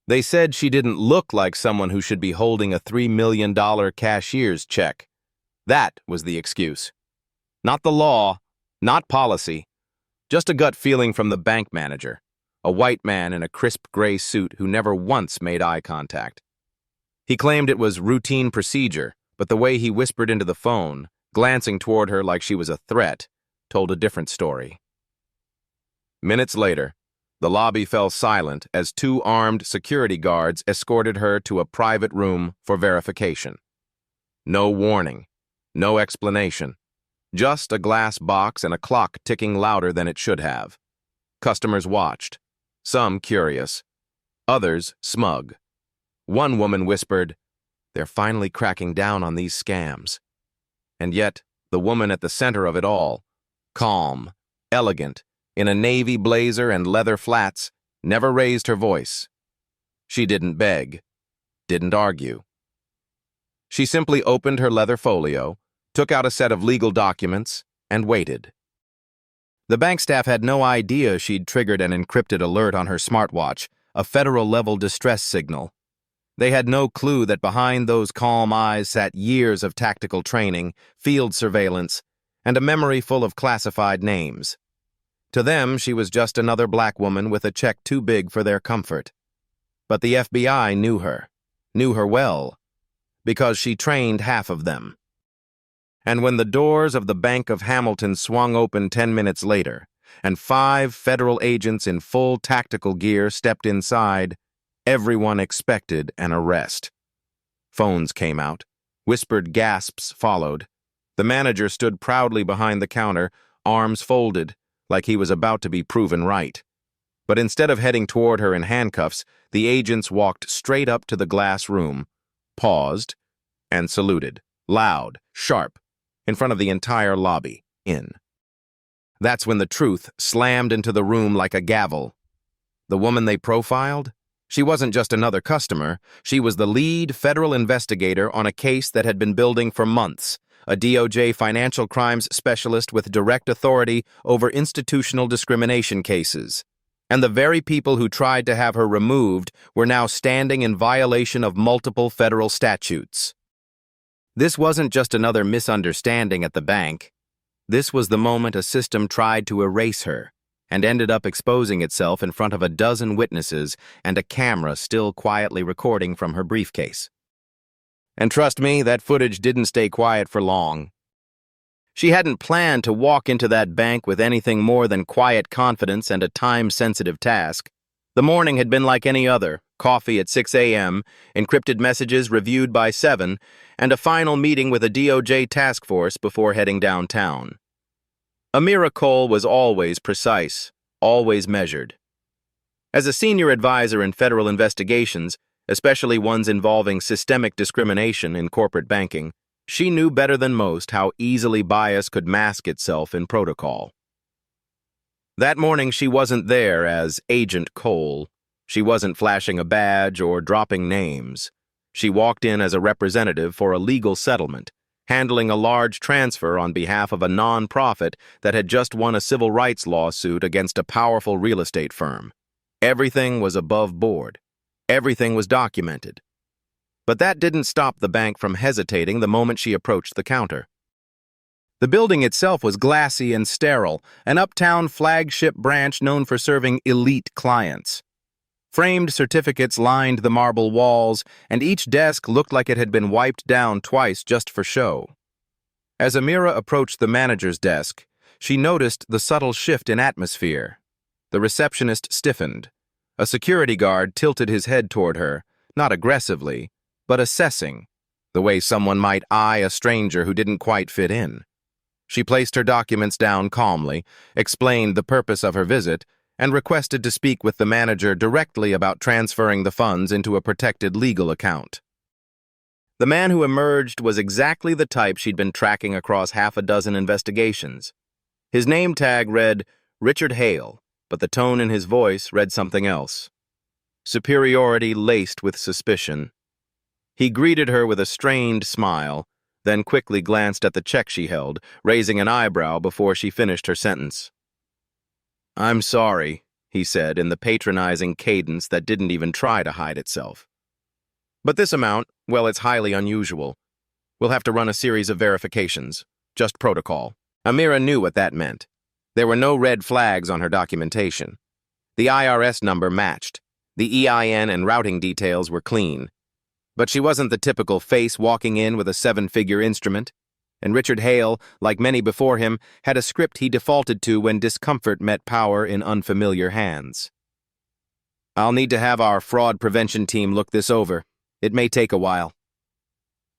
They said she didn't look like someone who should be holding a $3 million cashier's check. That was the excuse. Not the law, not policy, just a gut feeling from the bank manager, a white man in a crisp gray suit who never once made eye contact. He claimed it was routine procedure, but the way he whispered into the phone, glancing toward her like she was a threat, told a different story. Minutes later, the lobby fell silent as two armed security guards escorted her to a private room for verification. No warning, no explanation, just a glass box and a clock ticking louder than it should have. Customers watched, some curious, others smug. One woman whispered, "They're finally cracking down on these scams." And yet, the woman at the center of it all, calm, elegant, in a navy blazer and leather flats, never raised her voice. She didn't beg, didn't argue. She simply opened her leather folio, took out a set of legal documents, and waited. The bank staff had no idea she'd triggered an encrypted alert on her smartwatch, a federal-level distress signal. They had no clue that behind those calm eyes sat years of tactical training, field surveillance, and a memory full of classified names. To them, she was just another black woman with a check too big for their comfort. But the FBI knew her well, because she trained half of them. And when the doors of the Bank of Hamilton swung open 10 minutes later, and 5 federal agents in full tactical gear stepped inside, everyone expected an arrest. Phones came out. Whispered gasps followed. The manager stood proudly behind the counter, arms folded, like he was about to be proven right. But instead of heading toward her in handcuffs, the agents walked straight up to the glass room, paused, and saluted, loud, sharp, in front of the entire lobby, in. That's when the truth slammed into the room like a gavel. The woman they profiled? She wasn't just another customer. She was the lead federal investigator on a case that had been building for months, a DOJ financial crimes specialist with direct authority over institutional discrimination cases. And the very people who tried to have her removed were now standing in violation of multiple federal statutes. This wasn't just another misunderstanding at the bank. This was the moment a system tried to erase her, and ended up exposing itself in front of a dozen witnesses and a camera still quietly recording from her briefcase. And trust me, that footage didn't stay quiet for long. She hadn't planned to walk into that bank with anything more than quiet confidence and a time-sensitive task. The morning had been like any other: coffee at 6 a.m., encrypted messages reviewed by 7, and a final meeting with a DOJ task force before heading downtown. Amira Cole was always precise, always measured. As a senior advisor in federal investigations, especially ones involving systemic discrimination in corporate banking, she knew better than most how easily bias could mask itself in protocol. That morning she wasn't there as Agent Cole. She wasn't flashing a badge or dropping names. She walked in as a representative for a legal settlement, handling a large transfer on behalf of a non-profit that had just won a civil rights lawsuit against a powerful real estate firm. Everything was above board. Everything was documented. But that didn't stop the bank from hesitating the moment she approached the counter. The building itself was glassy and sterile, an uptown flagship branch known for serving elite clients. Framed certificates lined the marble walls, and each desk looked like it had been wiped down twice just for show. As Amira approached the manager's desk, she noticed the subtle shift in atmosphere. The receptionist stiffened. A security guard tilted his head toward her, not aggressively, but assessing, the way someone might eye a stranger who didn't quite fit in. She placed her documents down calmly, explained the purpose of her visit, and requested to speak with the manager directly about transferring the funds into a protected legal account. The man who emerged was exactly the type she'd been tracking across half a dozen investigations. His name tag read Richard Hale, but the tone in his voice read something else. Superiority laced with suspicion. He greeted her with a strained smile, then quickly glanced at the check she held, raising an eyebrow before she finished her sentence. "I'm sorry," he said in the patronizing cadence that didn't even try to hide itself. "But this amount, well, it's highly unusual. We'll have to run a series of verifications. Just protocol." Amira knew what that meant. There were no red flags on her documentation. The IRS number matched. The EIN and routing details were clean. But she wasn't the typical face walking in with a seven-figure instrument. And Richard Hale, like many before him, had a script he defaulted to when discomfort met power in unfamiliar hands. "I'll need to have our fraud prevention team look this over. It may take a while."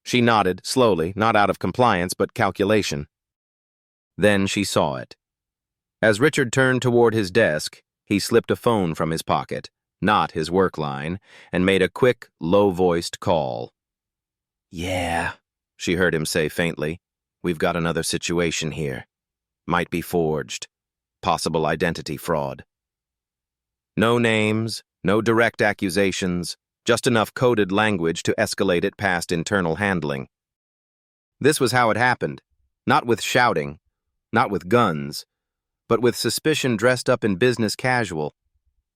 She nodded, slowly, not out of compliance, but calculation. Then she saw it. As Richard turned toward his desk, he slipped a phone from his pocket, not his work line, and made a quick, low-voiced call. "Yeah," she heard him say faintly. "We've got another situation here. Might be forged. Possible identity fraud." No names, no direct accusations, just enough coded language to escalate it past internal handling. This was how it happened, not with shouting, not with guns, but with suspicion dressed up in business casual.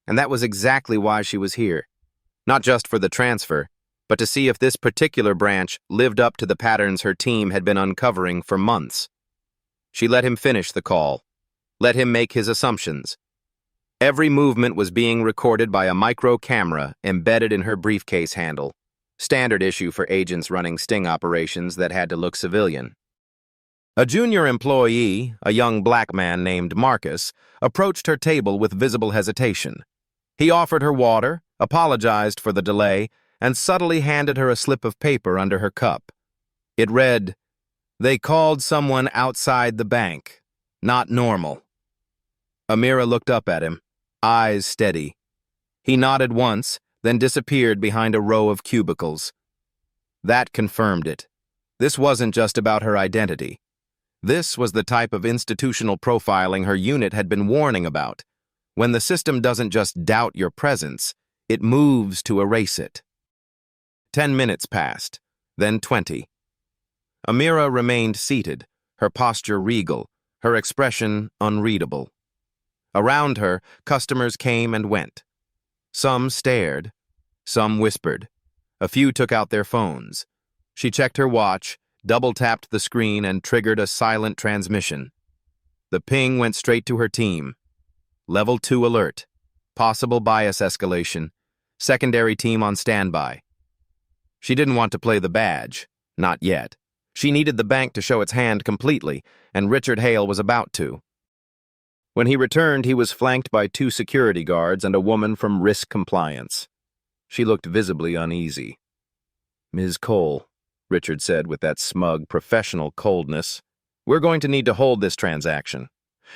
And that was exactly why she was here. Not just for the transfer, but to see if this particular branch lived up to the patterns her team had been uncovering for months. She let him finish the call, let him make his assumptions. Every movement was being recorded by a micro camera embedded in her briefcase handle, standard issue for agents running sting operations that had to look civilian. A junior employee, a young black man named Marcus, approached her table with visible hesitation. He offered her water, apologized for the delay, and subtly handed her a slip of paper under her cup. It read, "They called someone outside the bank. Not normal." Amira looked up at him, eyes steady. He nodded once, then disappeared behind a row of cubicles. That confirmed it. This wasn't just about her identity. This was the type of institutional profiling her unit had been warning about. When the system doesn't just doubt your presence, it moves to erase it. 10 minutes passed, then 20. Amira remained seated, her posture regal, her expression unreadable. Around her, customers came and went. Some stared, some whispered. A few took out their phones. She checked her watch, double-tapped the screen, and triggered a silent transmission. The ping went straight to her team. Level 2 alert. Possible bias escalation. Secondary team on standby. She didn't want to play the badge. Not yet. She needed the bank to show its hand completely, and Richard Hale was about to. When he returned, he was flanked by 2 security guards and a woman from risk compliance. She looked visibly uneasy. "Ms. Cole," Richard said with that smug, professional coldness, "we're going to need to hold this transaction.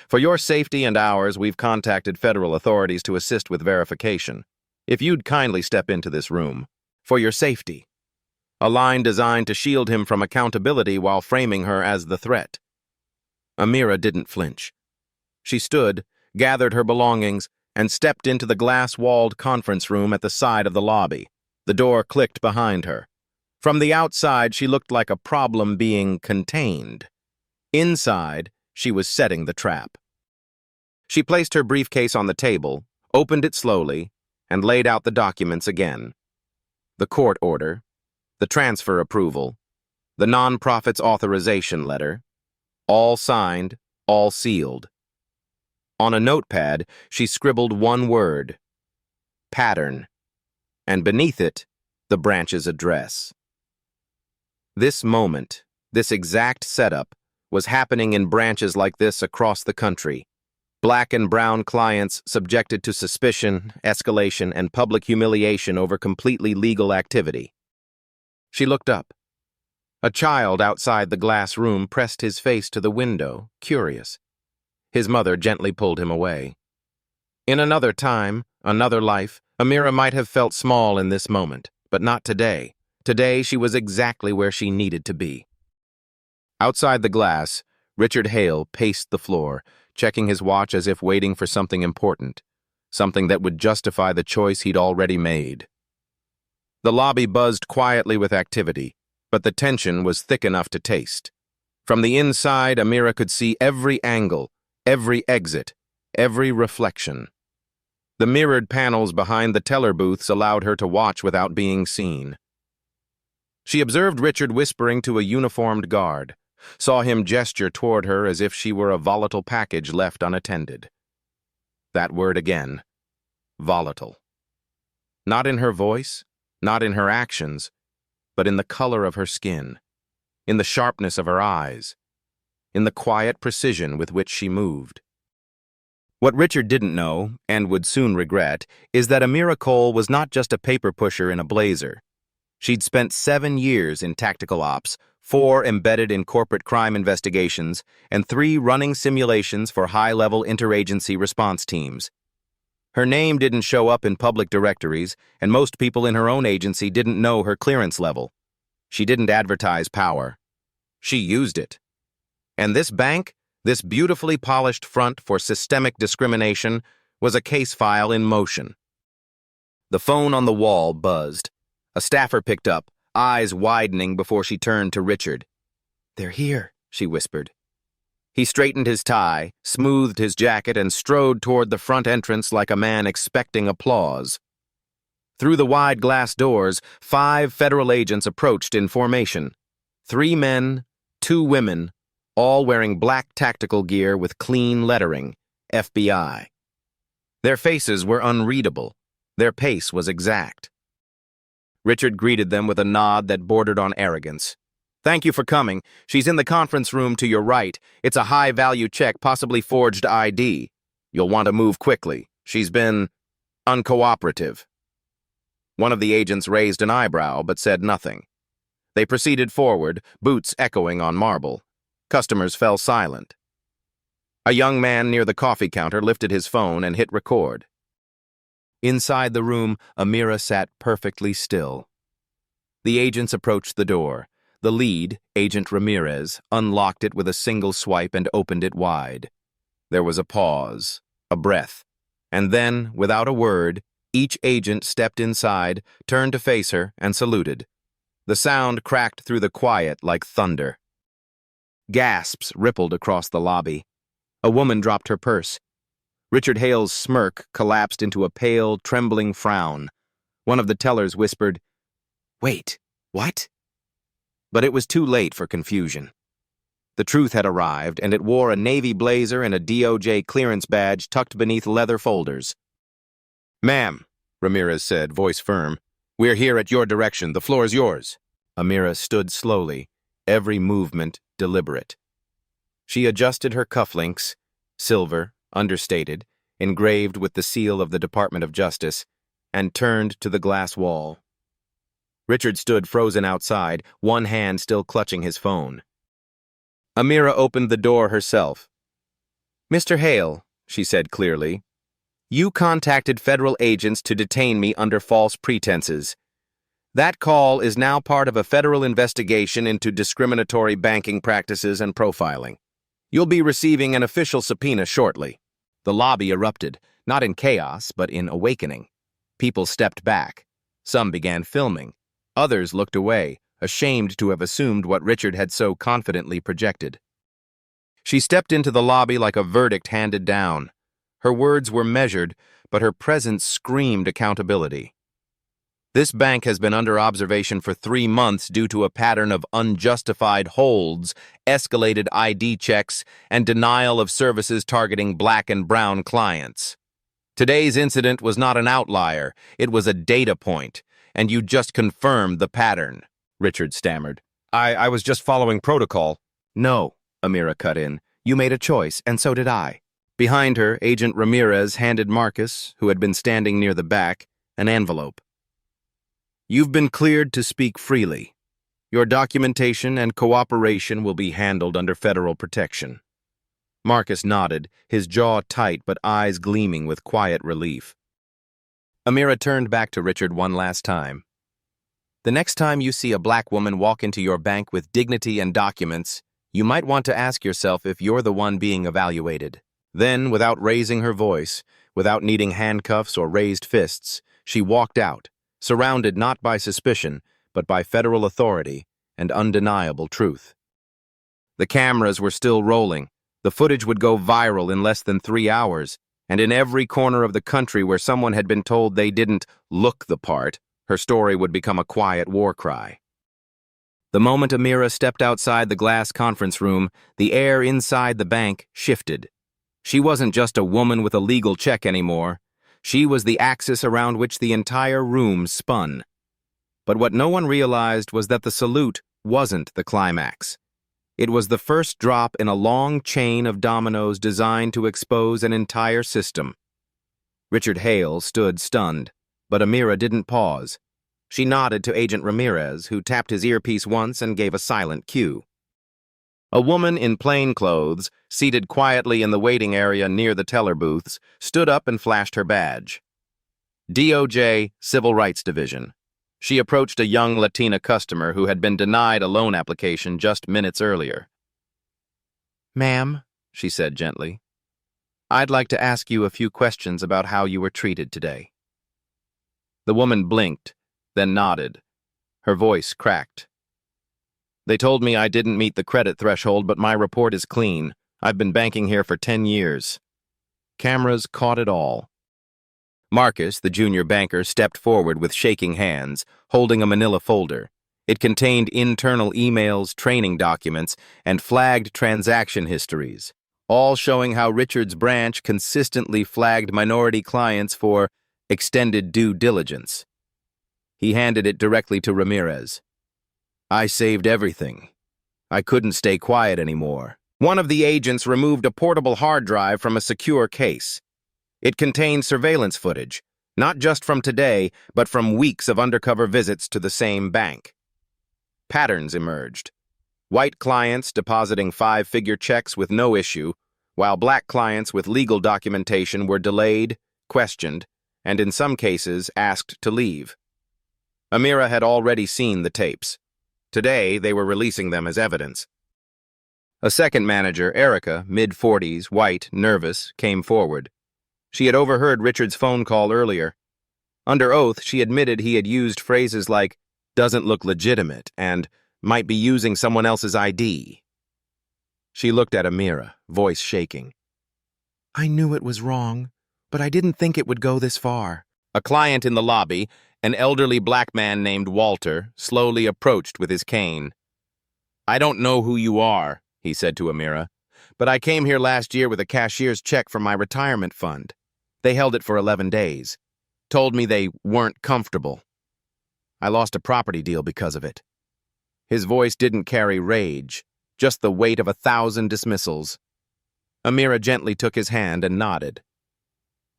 For your safety and ours, we've contacted federal authorities to assist with verification. If you'd kindly step into this room. For your safety." A line designed to shield him from accountability while framing her as the threat. Amira didn't flinch. She stood, gathered her belongings, and stepped into the glass-walled conference room at the side of the lobby. The door clicked behind her. From the outside, she looked like a problem being contained. Inside, she was setting the trap. She placed her briefcase on the table, opened it slowly, and laid out the documents again. The court order, the transfer approval, the nonprofit's authorization letter, all signed, all sealed. On a notepad, she scribbled one word, pattern, and beneath it, the branch's address. This moment, this exact setup, was happening in branches like this across the country. Black and brown clients subjected to suspicion, escalation, and public humiliation over completely legal activity. She looked up. A child outside the glass room pressed his face to the window, curious. His mother gently pulled him away. In another time, another life, Amira might have felt small in this moment, but not today. Today, she was exactly where she needed to be. Outside the glass, Richard Hale paced the floor, checking his watch as if waiting for something important, something that would justify the choice he'd already made. The lobby buzzed quietly with activity, but the tension was thick enough to taste. From the inside, Amira could see every angle, every exit, every reflection. The mirrored panels behind the teller booths allowed her to watch without being seen. She observed Richard whispering to a uniformed guard, saw him gesture toward her as if she were a volatile package left unattended. That word again, volatile. Not in her voice, not in her actions, but in the color of her skin, in the sharpness of her eyes, in the quiet precision with which she moved. What Richard didn't know, and would soon regret, is that Amira Cole was not just a paper pusher in a blazer. She'd spent 7 years in tactical ops, 4 embedded in corporate crime investigations, and 3 running simulations for high-level interagency response teams. Her name didn't show up in public directories, and most people in her own agency didn't know her clearance level. She didn't advertise power. She used it. And this bank, this beautifully polished front for systemic discrimination, was a case file in motion. The phone on the wall buzzed. A staffer picked up, eyes widening before she turned to Richard. "They're here," she whispered. He straightened his tie, smoothed his jacket, and strode toward the front entrance like a man expecting applause. Through the wide glass doors, 5 federal agents approached in formation. 3 men, 2 women, all wearing black tactical gear with clean lettering, FBI. Their faces were unreadable. Their pace was exact. Richard greeted them with a nod that bordered on arrogance. "Thank you for coming. She's in the conference room to your right. It's a high-value check, possibly forged ID. You'll want to move quickly. She's been uncooperative." One of the agents raised an eyebrow but said nothing. They proceeded forward, boots echoing on marble. Customers fell silent. A young man near the coffee counter lifted his phone and hit record. Inside the room, Amira sat perfectly still. The agents approached the door. The lead, Agent Ramirez, unlocked it with a single swipe and opened it wide. There was a pause, a breath, and then, without a word, each agent stepped inside, turned to face her, and saluted. The sound cracked through the quiet like thunder. Gasps rippled across the lobby. A woman dropped her purse. Richard Hale's smirk collapsed into a pale, trembling frown. One of the tellers whispered, "Wait, what?" But it was too late for confusion. The truth had arrived, and it wore a navy blazer and a DOJ clearance badge tucked beneath leather folders. "Ma'am," Ramirez said, voice firm, "we're here at your direction. The floor is yours." Amira stood slowly, every movement deliberate. She adjusted her cufflinks, silver, understated, engraved with the seal of the Department of Justice, and turned to the glass wall. Richard stood frozen outside, one hand still clutching his phone. Amira opened the door herself. "Mr. Hale," she said clearly, "you contacted federal agents to detain me under false pretenses. That call is now part of a federal investigation into discriminatory banking practices and profiling. You'll be receiving an official subpoena shortly." The lobby erupted, not in chaos, but in awakening. People stepped back. Some began filming. Others looked away, ashamed to have assumed what Richard had so confidently projected. She stepped into the lobby like a verdict handed down. Her words were measured, but her presence screamed accountability. "This bank has been under observation for 3 months due to a pattern of unjustified holds, escalated ID checks, and denial of services targeting black and brown clients. Today's incident was not an outlier, it was a data point, and you just confirmed the pattern," Richard stammered. I was just following protocol." "No," Amira cut in. "You made a choice, and so did I." Behind her, Agent Ramirez handed Marcus, who had been standing near the back, an envelope. "You've been cleared to speak freely. Your documentation and cooperation will be handled under federal protection." Marcus nodded, his jaw tight but eyes gleaming with quiet relief. Amira turned back to Richard one last time. "The next time you see a black woman walk into your bank with dignity and documents, you might want to ask yourself if you're the one being evaluated." Then, without raising her voice, without needing handcuffs or raised fists, she walked out, surrounded not by suspicion, but by federal authority and undeniable truth. The cameras were still rolling. The footage would go viral in less than 3 hours. And in every corner of the country where someone had been told they didn't look the part, her story would become a quiet war cry. The moment Amira stepped outside the glass conference room, the air inside the bank shifted. She wasn't just a woman with a legal check anymore. She was the axis around which the entire room spun. But what no one realized was that the salute wasn't the climax. It was the first drop in a long chain of dominoes designed to expose an entire system. Richard Hale stood stunned, but Amira didn't pause. She nodded to Agent Ramirez, who tapped his earpiece once and gave a silent cue. A woman in plain clothes, seated quietly in the waiting area near the teller booths, stood up and flashed her badge. DOJ, Civil Rights Division. She approached a young Latina customer who had been denied a loan application just minutes earlier. "Ma'am," she said gently, "I'd like to ask you a few questions about how you were treated today." The woman blinked, then nodded. Her voice cracked. "They told me I didn't meet the credit threshold, but my report is clean. I've been banking here for 10 years. Cameras caught it all." Marcus, the junior banker, stepped forward with shaking hands, holding a manila folder. It contained internal emails, training documents, and flagged transaction histories, all showing how Richard's branch consistently flagged minority clients for extended due diligence. He handed it directly to Ramirez. "I saved everything. I couldn't stay quiet anymore." One of the agents removed a portable hard drive from a secure case. It contained surveillance footage, not just from today, but from weeks of undercover visits to the same bank. Patterns emerged. White clients depositing 5-figure checks with no issue, while black clients with legal documentation were delayed, questioned, and in some cases asked to leave. Amira had already seen the tapes. Today, they were releasing them as evidence. A second manager, Erica, mid-40s, white, nervous, came forward. She had overheard Richard's phone call earlier. Under oath, she admitted he had used phrases like, "doesn't look legitimate," and "might be using someone else's ID." She looked at Amira, voice shaking. "I knew it was wrong, but I didn't think it would go this far." A client in the lobby, an elderly black man named Walter, slowly approached with his cane. "I don't know who you are," he said to Amira, "but I came here last year with a cashier's check from my retirement fund. They held it for 11 days. Told me they weren't comfortable. I lost a property deal because of it." His voice didn't carry rage, just the weight of 1,000 dismissals. Amira gently took his hand and nodded.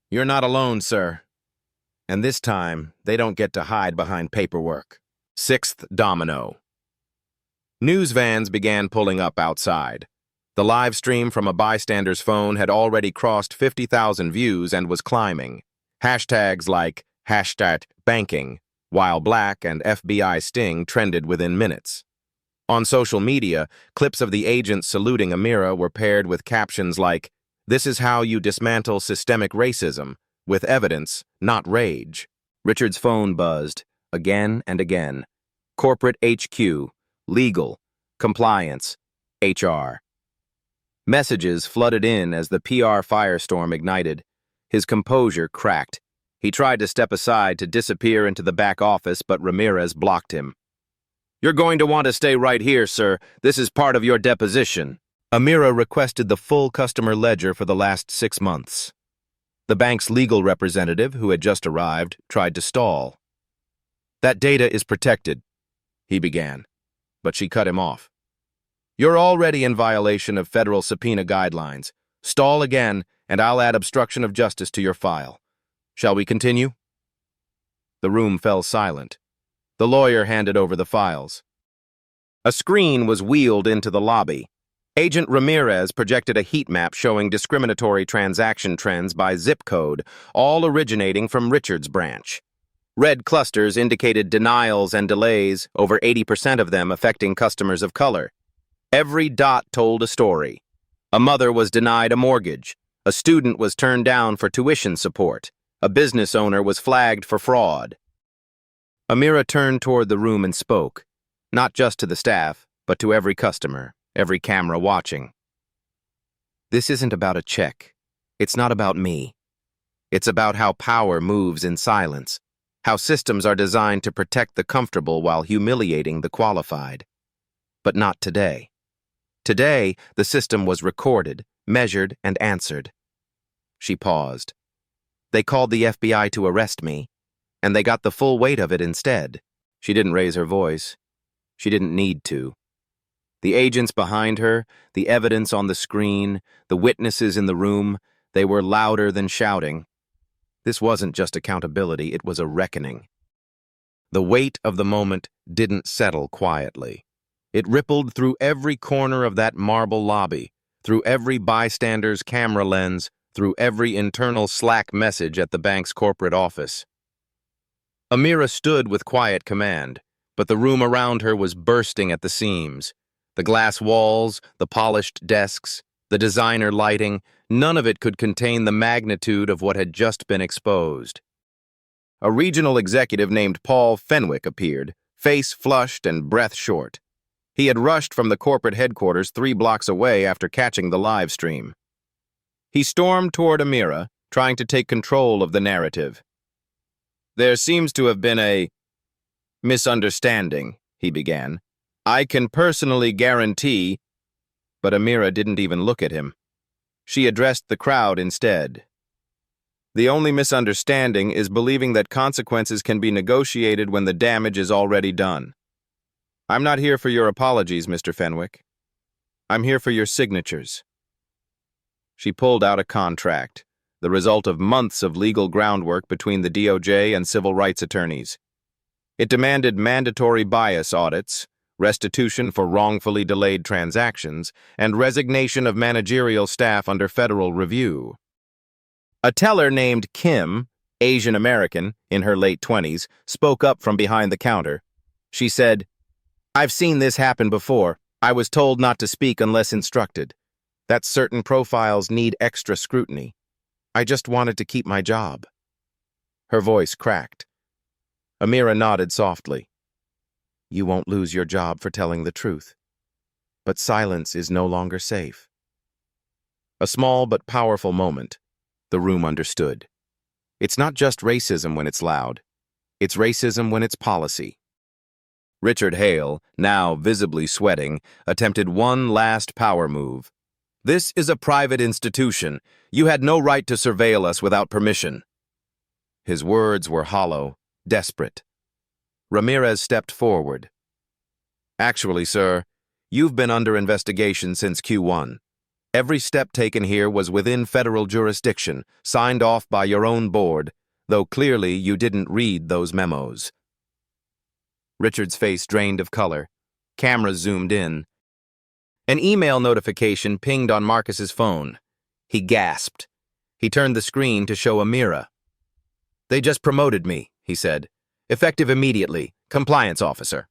"You're not alone, sir. And this time, they don't get to hide behind paperwork." Sixth domino. News vans began pulling up outside. The live stream from a bystander's phone had already crossed 50,000 views and was climbing. Hashtags like #banking, while Black and FBI Sting trended within minutes. On social media, clips of the agents saluting Amira were paired with captions like, "This is how you dismantle systemic racism, with evidence, not rage." Richard's phone buzzed, again and again. Corporate HQ, legal, compliance, HR. Messages flooded in as the PR firestorm ignited. His composure cracked. He tried to step aside to disappear into the back office, but Ramirez blocked him. "You're going to want to stay right here, sir. This is part of your deposition." Amira requested the full customer ledger for the last 6 months. The bank's legal representative, who had just arrived, tried to stall. "That data is protected," he began, but she cut him off. "You're already in violation of federal subpoena guidelines. Stall again, and I'll add obstruction of justice to your file. Shall we continue?" The room fell silent. The lawyer handed over the files. A screen was wheeled into the lobby. Agent Ramirez projected a heat map showing discriminatory transaction trends by zip code, all originating from Richard's branch. Red clusters indicated denials and delays, over 80% of them affecting customers of color. Every dot told a story. A mother was denied a mortgage. A student was turned down for tuition support. A business owner was flagged for fraud. Amira turned toward the room and spoke, not just to the staff, but to every customer, every camera watching. "This isn't about a check. It's not about me. It's about how power moves in silence, how systems are designed to protect the comfortable while humiliating the qualified. But not today. Today, the system was recorded, measured, and answered. She paused. They called the FBI to arrest me, and they got the full weight of it instead. She didn't raise her voice. She didn't need to. The agents behind her, the evidence on the screen, the witnesses in the room, they were louder than shouting. This wasn't just accountability, it was a reckoning. The weight of the moment didn't settle quietly. It rippled through every corner of that marble lobby, through every bystander's camera lens, through every internal Slack message at the bank's corporate office. Amira stood with quiet command, but the room around her was bursting at the seams. The glass walls, the polished desks, the designer lighting, none of it could contain the magnitude of what had just been exposed. A regional executive named Paul Fenwick appeared, face flushed and breath short. He had rushed from the corporate headquarters 3 blocks away after catching the live stream. He stormed toward Amira, trying to take control of the narrative. "There seems to have been a misunderstanding," he began. "I can personally guarantee—" But Amira didn't even look at him. She addressed the crowd instead. "The only misunderstanding is believing that consequences can be negotiated when the damage is already done. I'm not here for your apologies, Mr. Fenwick. I'm here for your signatures." She pulled out a contract, the result of months of legal groundwork between the DOJ and civil rights attorneys. It demanded mandatory bias audits, restitution for wrongfully delayed transactions, and resignation of managerial staff under federal review. A teller named Kim, Asian American, in her late 20s, spoke up from behind the counter. She said, "I've seen this happen before. I was told not to speak unless instructed. That certain profiles need extra scrutiny. I just wanted to keep my job." Her voice cracked. Amira nodded softly. "You won't lose your job for telling the truth. But silence is no longer safe." A small but powerful moment. The room understood. It's not just racism when it's loud. It's racism when it's policy. Richard Hale, now visibly sweating, attempted one last power move. "This is a private institution. You had no right to surveil us without permission." His words were hollow, desperate. Ramirez stepped forward. "Actually, sir, you've been under investigation since Q1. Every step taken here was within federal jurisdiction, signed off by your own board, though clearly you didn't read those memos." Richard's face drained of color. Cameras zoomed in. An email notification pinged on Marcus's phone. He gasped. He turned the screen to show Amira. "They just promoted me," he said. "Effective immediately. Compliance officer."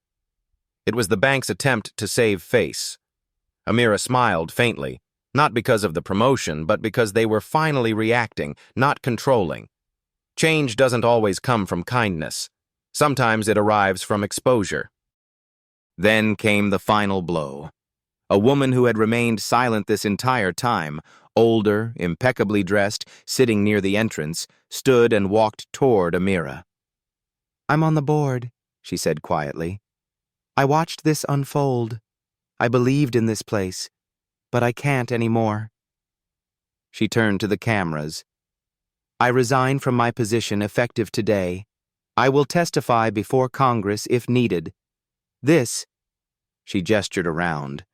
It was the bank's attempt to save face. Amira smiled faintly, not because of the promotion, but because they were finally reacting, not controlling. Change doesn't always come from kindness. Sometimes it arrives from exposure. Then came the final blow. A woman who had remained silent this entire time, older, impeccably dressed, sitting near the entrance, stood and walked toward Amira. "I'm on the board," she said quietly. "I watched this unfold. I believed in this place, but I can't anymore." She turned to the cameras. "I resign from my position effective today. I will testify before Congress if needed. This," she gestured around,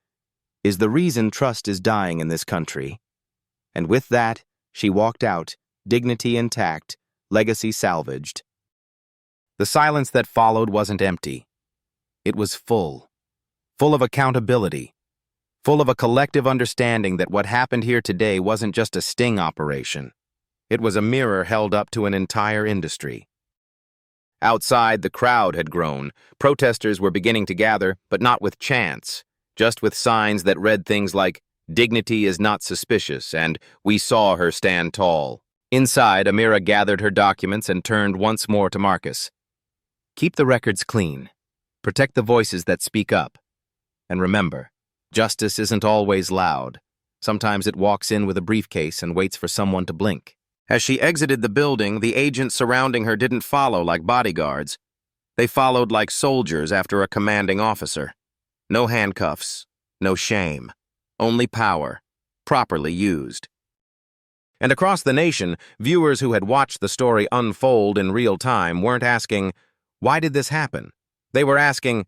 "is the reason trust is dying in this country." And with that, she walked out, dignity intact, legacy salvaged. The silence that followed wasn't empty. It was full of accountability, full of a collective understanding that what happened here today wasn't just a sting operation. It was a mirror held up to an entire industry. Outside, the crowd had grown. Protesters were beginning to gather, but not with chants, just with signs that read things like, "Dignity is not suspicious," and "We saw her stand tall." Inside, Amira gathered her documents and turned once more to Marcus. "Keep the records clean. Protect the voices that speak up. And remember, justice isn't always loud. Sometimes it walks in with a briefcase and waits for someone to blink." As she exited the building, the agents surrounding her didn't follow like bodyguards. They followed like soldiers after a commanding officer. No handcuffs, no shame, only power, properly used. And across the nation, viewers who had watched the story unfold in real time weren't asking, "Why did this happen?" They were asking,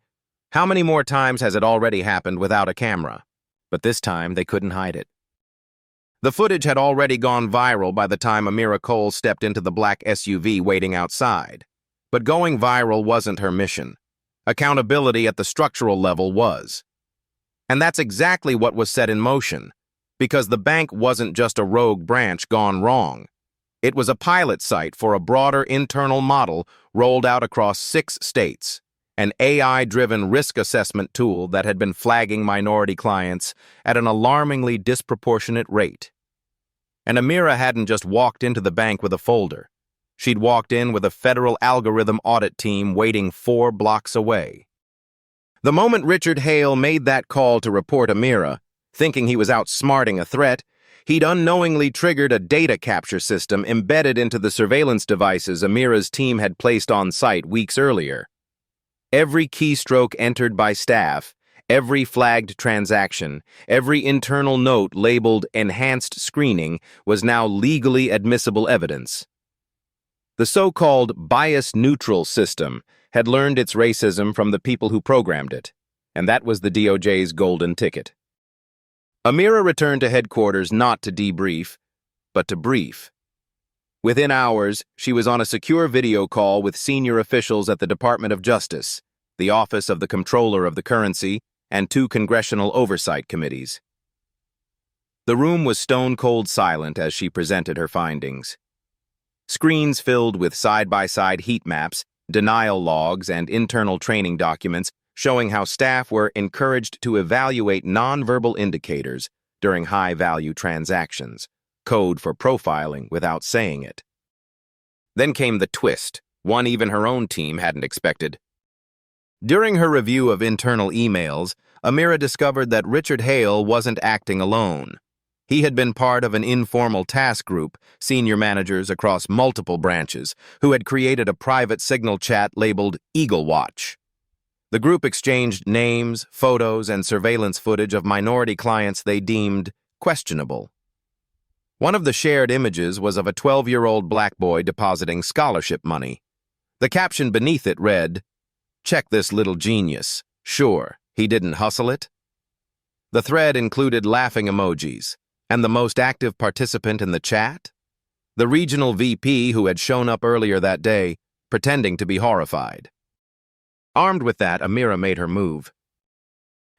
"How many more times has it already happened without a camera?" But this time, they couldn't hide it. The footage had already gone viral by the time Amira Cole stepped into the black SUV waiting outside. But going viral wasn't her mission. Accountability at the structural level was. And that's exactly what was set in motion, because the bank wasn't just a rogue branch gone wrong. It was a pilot site for a broader internal model rolled out across 6 states, an AI-driven risk assessment tool that had been flagging minority clients at an alarmingly disproportionate rate. And Amira hadn't just walked into the bank with a folder. She'd walked in with a federal algorithm audit team waiting 4 blocks away. The moment Richard Hale made that call to report Amira, thinking he was outsmarting a threat, he'd unknowingly triggered a data capture system embedded into the surveillance devices Amira's team had placed on site weeks earlier. Every keystroke entered by staff, every flagged transaction, every internal note labeled enhanced screening was now legally admissible evidence. The so-called bias-neutral system had learned its racism from the people who programmed it, and that was the DOJ's golden ticket. Amira returned to headquarters not to debrief, but to brief. Within hours, she was on a secure video call with senior officials at the Department of Justice, the Office of the Comptroller of the Currency, and 2 congressional oversight committees. The room was stone-cold silent as she presented her findings. Screens filled with side-by-side heat maps, denial logs, and internal training documents showing how staff were encouraged to evaluate nonverbal indicators during high-value transactions, code for profiling without saying it. Then came the twist, one even her own team hadn't expected. During her review of internal emails, Amira discovered that Richard Hale wasn't acting alone. He had been part of an informal task group, senior managers across multiple branches, who had created a private signal chat labeled Eagle Watch. The group exchanged names, photos, and surveillance footage of minority clients they deemed questionable. One of the shared images was of a 12-year-old black boy depositing scholarship money. The caption beneath it read, "Check this little genius. Sure, he didn't hustle it?" The thread included laughing emojis, and the most active participant in the chat? The regional VP who had shown up earlier that day, pretending to be horrified. Armed with that, Amira made her move.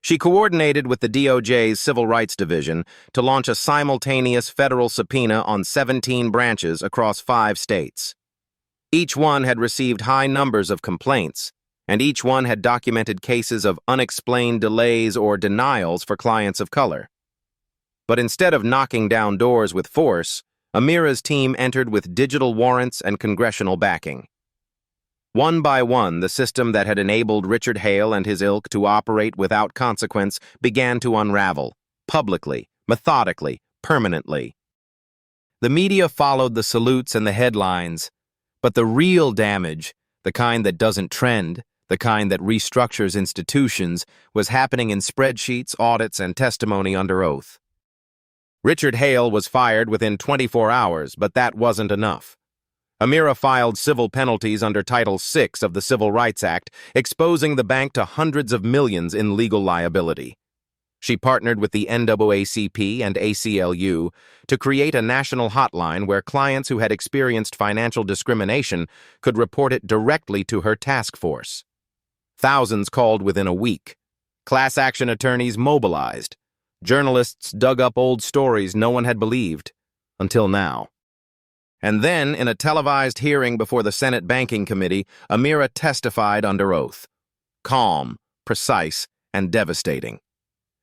She coordinated with the DOJ's Civil Rights Division to launch a simultaneous federal subpoena on 17 branches across 5 states. Each one had received high numbers of complaints, and each one had documented cases of unexplained delays or denials for clients of color. But instead of knocking down doors with force, Amira's team entered with digital warrants and congressional backing. One by one, the system that had enabled Richard Hale and his ilk to operate without consequence began to unravel, publicly, methodically, permanently. The media followed the salutes and the headlines, but the real damage, the kind that doesn't trend, the kind that restructures institutions, was happening in spreadsheets, audits, and testimony under oath. Richard Hale was fired within 24 hours, but that wasn't enough. Amira filed civil penalties under Title VI of the Civil Rights Act, exposing the bank to hundreds of millions in legal liability. She partnered with the NAACP and ACLU to create a national hotline where clients who had experienced financial discrimination could report it directly to her task force. Thousands called within a week. Class action attorneys mobilized. Journalists dug up old stories no one had believed, until now. And then, in a televised hearing before the Senate Banking Committee, Amira testified under oath. Calm, precise, and devastating.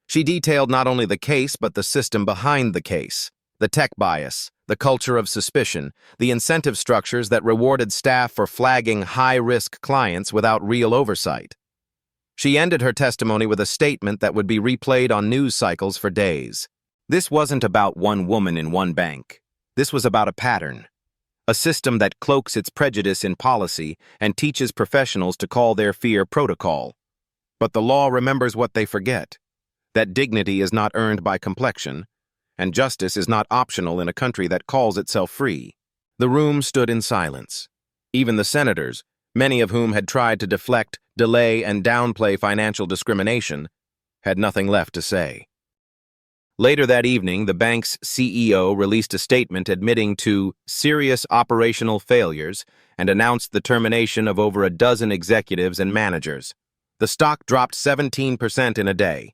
She detailed not only the case, but the system behind the case, the tech bias, the culture of suspicion, the incentive structures that rewarded staff for flagging high-risk clients without real oversight. She ended her testimony with a statement that would be replayed on news cycles for days. This wasn't about one woman in one bank. This was about a pattern, a system that cloaks its prejudice in policy and teaches professionals to call their fear protocol. But the law remembers what they forget, that dignity is not earned by complexion, and justice is not optional in a country that calls itself free. The room stood in silence. Even the senators, many of whom had tried to deflect, delay, and downplay financial discrimination, had nothing left to say. Later that evening, the bank's CEO released a statement admitting to serious operational failures and announced the termination of over a dozen executives and managers. The stock dropped 17% in a day.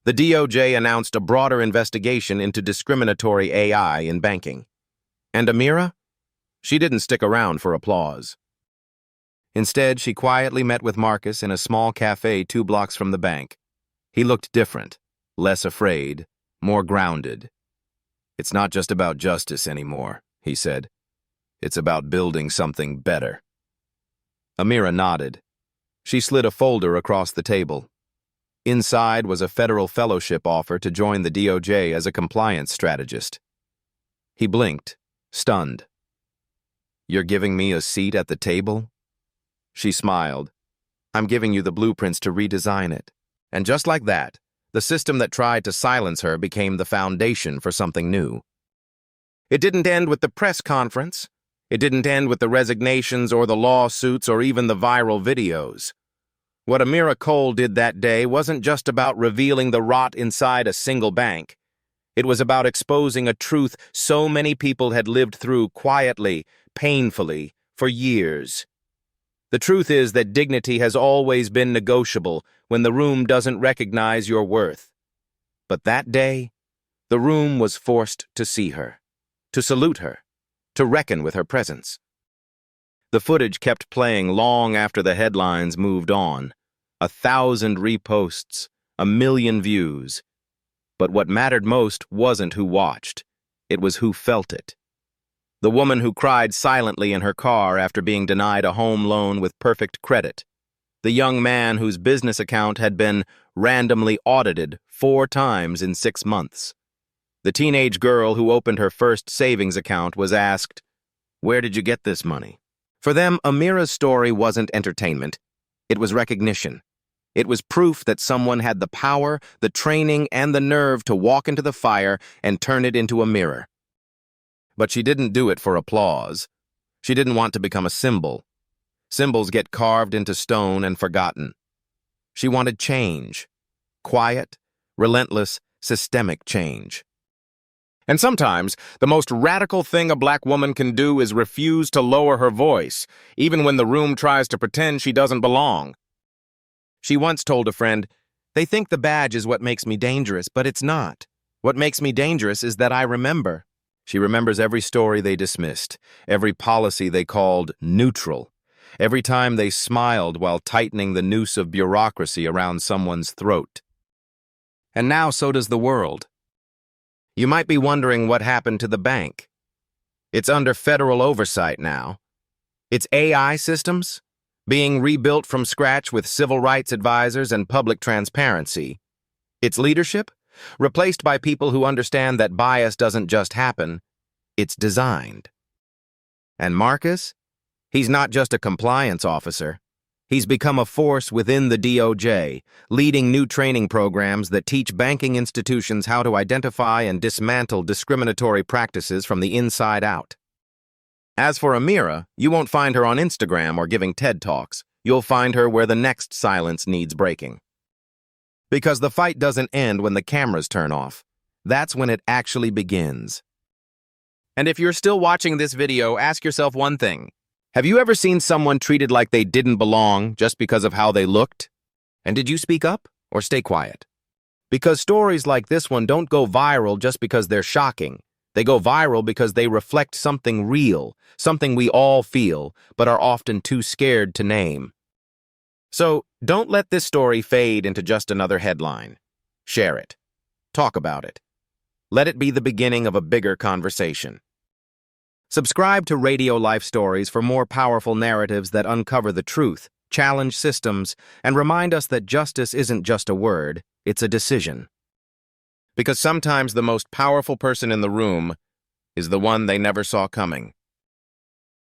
The DOJ announced a broader investigation into discriminatory AI in banking. And Amira? She didn't stick around for applause. Instead, she quietly met with Marcus in a small cafe 2 blocks from the bank. He looked different, less afraid, more grounded. "It's not just about justice anymore," he said. "It's about building something better." Amira nodded. She slid a folder across the table. Inside was a federal fellowship offer to join the DOJ as a compliance strategist. He blinked, stunned. "You're giving me a seat at the table?" She smiled. "I'm giving you the blueprints to redesign it." And just like that, the system that tried to silence her became the foundation for something new. It didn't end with the press conference. It didn't end with the resignations or the lawsuits or even the viral videos. What Amira Cole did that day wasn't just about revealing the rot inside a single bank. It was about exposing a truth so many people had lived through quietly, painfully, for years. The truth is that dignity has always been negotiable when the room doesn't recognize your worth. But that day, the room was forced to see her, to salute her, to reckon with her presence. The footage kept playing long after the headlines moved on. 1,000 reposts, 1,000,000 views. But what mattered most wasn't who watched. It was who felt it. The woman who cried silently in her car after being denied a home loan with perfect credit. The young man whose business account had been randomly audited 4 times in 6 months. The teenage girl who opened her first savings account was asked, "Where did you get this money?" For them, Amira's story wasn't entertainment. It was recognition. It was proof that someone had the power, the training, and the nerve to walk into the fire and turn it into a mirror. But she didn't do it for applause. She didn't want to become a symbol. Symbols get carved into stone and forgotten. She wanted change. Quiet, relentless, systemic change. And sometimes, the most radical thing a black woman can do is refuse to lower her voice, even when the room tries to pretend she doesn't belong. She once told a friend, "They think the badge is what makes me dangerous, but it's not. What makes me dangerous is that I remember." She remembers every story they dismissed, every policy they called neutral, every time they smiled while tightening the noose of bureaucracy around someone's throat. And now so does the world. You might be wondering what happened to the bank. It's under federal oversight now. Its AI systems, being rebuilt from scratch with civil rights advisors and public transparency. Its leadership, replaced by people who understand that bias doesn't just happen, it's designed. And Marcus? He's not just a compliance officer. He's become a force within the DOJ, leading new training programs that teach banking institutions how to identify and dismantle discriminatory practices from the inside out. As for Amira, you won't find her on Instagram or giving TED Talks. You'll find her where the next silence needs breaking. Because the fight doesn't end when the cameras turn off. That's when it actually begins. And if you're still watching this video, ask yourself one thing. Have you ever seen someone treated like they didn't belong just because of how they looked? And did you speak up or stay quiet? Because stories like this one don't go viral just because they're shocking. They go viral because they reflect something real, something we all feel, but are often too scared to name. So, don't let this story fade into just another headline. Share it. Talk about it. Let it be the beginning of a bigger conversation. Subscribe to Radio Life Stories for more powerful narratives that uncover the truth, challenge systems, and remind us that justice isn't just a word, it's a decision. Because sometimes the most powerful person in the room is the one they never saw coming.